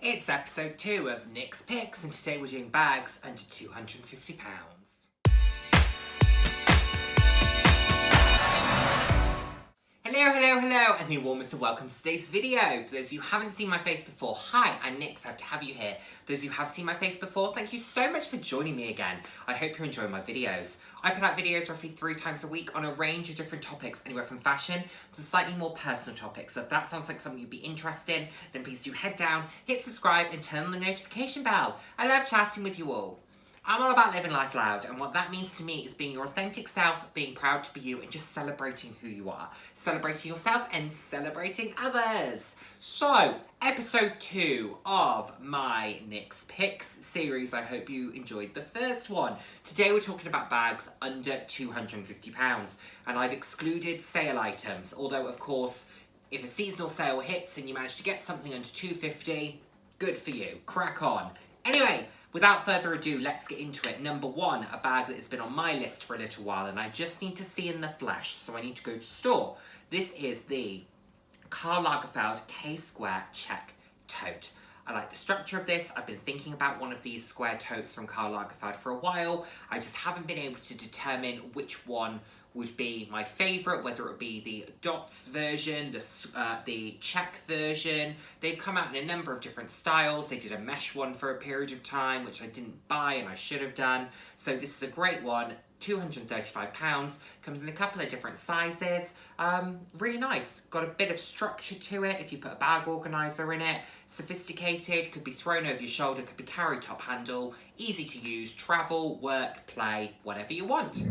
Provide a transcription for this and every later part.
It's episode 2 of Nick's Picks, and today we're doing bags under £250. Hello, and the warmest of welcome to today's video. For those of you who haven't seen my face before, hi, I'm Nick, glad to have you here. Those of you who have seen my face before, thank you so much for joining me again. I hope you're enjoying my videos. I put out videos roughly 3 times a week on a range of different topics, anywhere from fashion to slightly more personal topics. So if that sounds like something you'd be interested in, then please do head down, hit subscribe, and turn on the notification bell. I love chatting with you all. I'm all about living life loud, and what that means to me is being your authentic self, being proud to be you, and just celebrating who you are. Celebrating yourself and celebrating others. So, episode 2 of my Nick's Picks series. I hope you enjoyed the first one. Today we're talking about bags under £250, and I've excluded sale items, although of course, if a seasonal sale hits and you manage to get something under £250, good for you. Crack on. Anyway, without further ado, let's get into it. Number 1, a bag that has been on my list for a little while and I just need to see in the flesh, so I need to go to store. This is the Karl Lagerfeld Ksquare check tote. I like the structure of this. I've been thinking about one of these square totes from Karl Lagerfeld for a while. I just haven't been able to determine which one would be my favourite, whether it be the dots version, the check version. They've come out in a number of different styles. They did a mesh one for a period of time, which I didn't buy and I should have done. So this is a great one. £235, comes in a couple of different sizes, really nice, got a bit of structure to it if you put a bag organiser in it, sophisticated, could be thrown over your shoulder, could be carry top handle, easy to use, travel, work, play, whatever you want.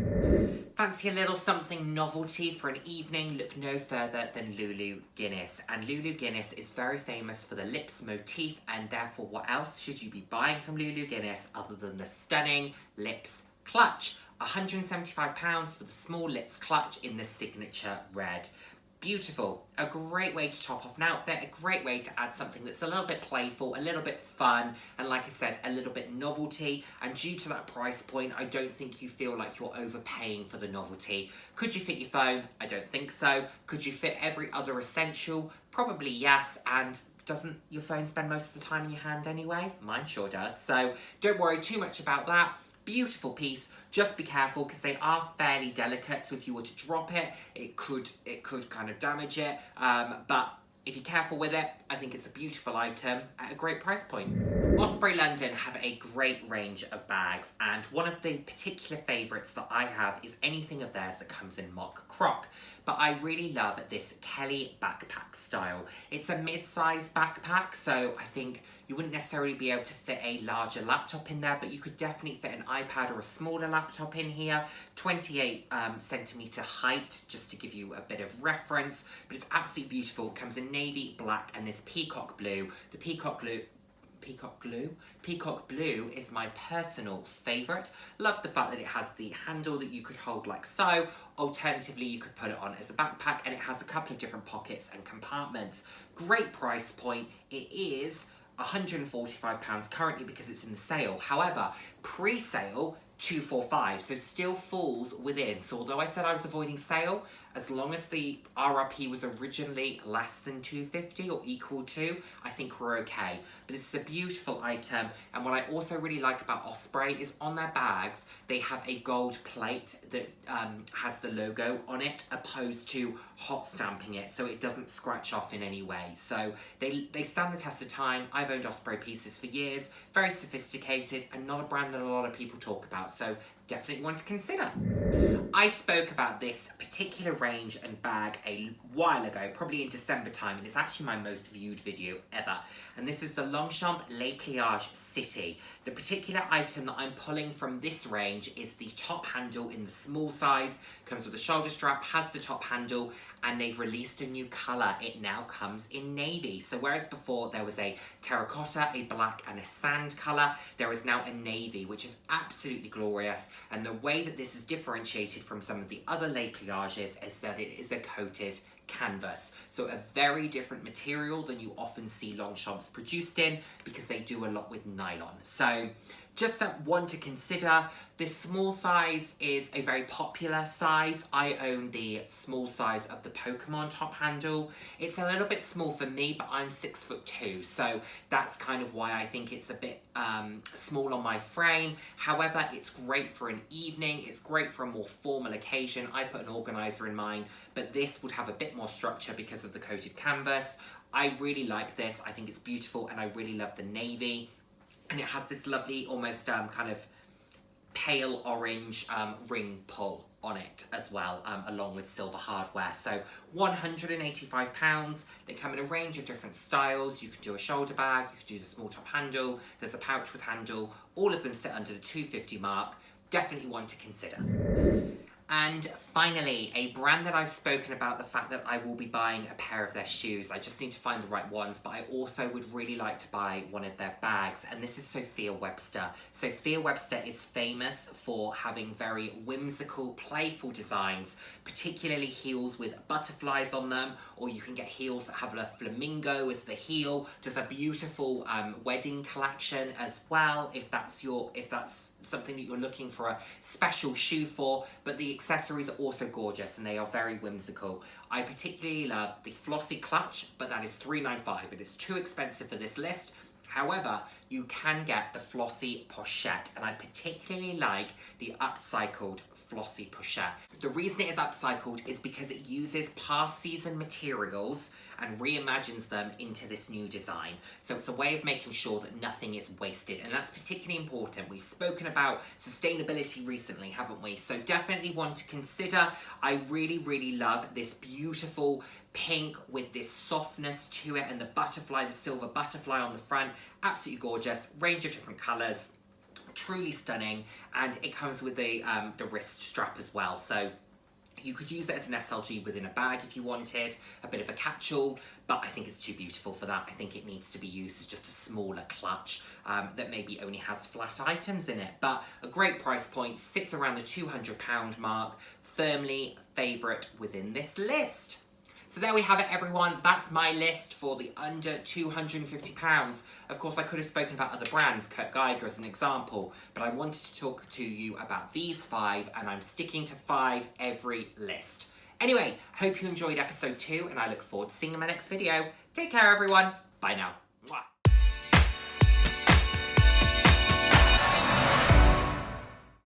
Fancy a little something novelty for an evening? Look no further than Luluguinness. And Luluguinness is very famous for the lips motif, and therefore what else should you be buying from Luluguinness other than the stunning lips clutch? £175 for the small lips clutch in the signature red. Beautiful. A great way to top off an outfit, a great way to add something that's a little bit playful, a little bit fun, and like I said, a little bit novelty. And due to that price point, I don't think you feel like you're overpaying for the novelty. Could you fit your phone? I don't think so. Could you fit every other essential? Probably yes, and doesn't your phone spend most of the time in your hand anyway? Mine sure does. So don't worry too much about that. Beautiful piece, just be careful because they are fairly delicate, so if you were to drop it, it could kind of damage it, but if you're careful with it, I think it's a beautiful item at a great price point. Osprey London have a great range of bags, and one of the particular favourites that I have is anything of theirs that comes in mock croc. But I really love this Kelly backpack style. It's a mid-size backpack, so I think you wouldn't necessarily be able to fit a larger laptop in there, but you could definitely fit an iPad or a smaller laptop in here. 28 centimetre height, just to give you a bit of reference, but it's absolutely beautiful. It comes in navy, black, and this peacock blue. The peacock blue is my personal favourite. Love the fact that it has the handle that you could hold like so. Alternatively, you could put it on as a backpack, and it has a couple of different pockets and compartments. Great price point. It is £145 currently because it's in the sale. However, pre-sale, £245, so still falls within. So although I said I was avoiding sale, as long as the RRP was originally less than £250 or equal to, I think we're okay. But this is a beautiful item, and what I also really like about Osprey is on their bags, they have a gold plate that has the logo on it, opposed to hot stamping it, so it doesn't scratch off in any way. So they stand the test of time. I've owned Osprey pieces for years, very sophisticated, and not a brand that a lot of people talk about, so definitely one to consider. I spoke about this particular range and bag a while ago, probably in December time, and it's actually my most viewed video ever. And this is the Longchamp Les Pliages City. The particular item that I'm pulling from this range is the top handle in the small size, comes with a shoulder strap, has the top handle, and they've released a new colour. It now comes in navy. So whereas before there was a terracotta, a black, and a sand colour, there is now a navy, which is absolutely glorious. And the way that this is differentiated from some of the other Les Pliages is that it is a coated canvas. So a very different material than you often see Longchamps produced in, because they do a lot with nylon. So Just one to consider, this small size is a very popular size. I own the small size of the Pokemon top handle. It's a little bit small for me, but I'm 6'2", so that's kind of why I think it's a bit small on my frame. However, it's great for an evening, it's great for a more formal occasion. I put an organizer in mine, but this would have a bit more structure because of the coated canvas. I really like this, I think it's beautiful, and I really love the navy. And it has this lovely, almost kind of pale orange ring pull on it as well, along with silver hardware. So £185. They come in a range of different styles. You can do a shoulder bag, you can do the small top handle, there's a pouch with handle. All of them sit under the £250 mark. Definitely one to consider. And finally, a brand that I've spoken about the fact that I will be buying a pair of their shoes. I just need to find the right ones, but I also would really like to buy one of their bags, and this is Sophia Webster. Sophia Webster is famous for having very whimsical, playful designs, particularly heels with butterflies on them, or you can get heels that have a flamingo as the heel. Does a beautiful wedding collection as well, if that's something that you're looking for a special shoe for, but the accessories are also gorgeous and they are very whimsical. I particularly love the flossy clutch, but that is $395. It is too expensive for this list. However, you can get the flossy pochette, and I particularly like the upcycled flossy pochette. The reason it is upcycled is because it uses past season materials and reimagines them into this new design. So it's a way of making sure that nothing is wasted, and that's particularly important. We've spoken about sustainability recently, haven't we? So definitely one to consider. I really, really love this beautiful pink with this softness to it, and the butterfly, the silver butterfly on the front. Absolutely gorgeous, range of different colours, truly stunning, and it comes with the wrist strap as well. So you could use it as an SLG within a bag if you wanted, a bit of a catch-all, but I think it's too beautiful for that. I think it needs to be used as just a smaller clutch that maybe only has flat items in it. But a great price point, sits around the £200 mark, firmly favourite within this list. So there we have it, everyone. That's my list for the under £250. Of course, I could have spoken about other brands, Kurt Geiger as an example, but I wanted to talk to you about these 5, and I'm sticking to 5 every list. Anyway, hope you enjoyed episode 2, and I look forward to seeing you in my next video. Take care, everyone. Bye now.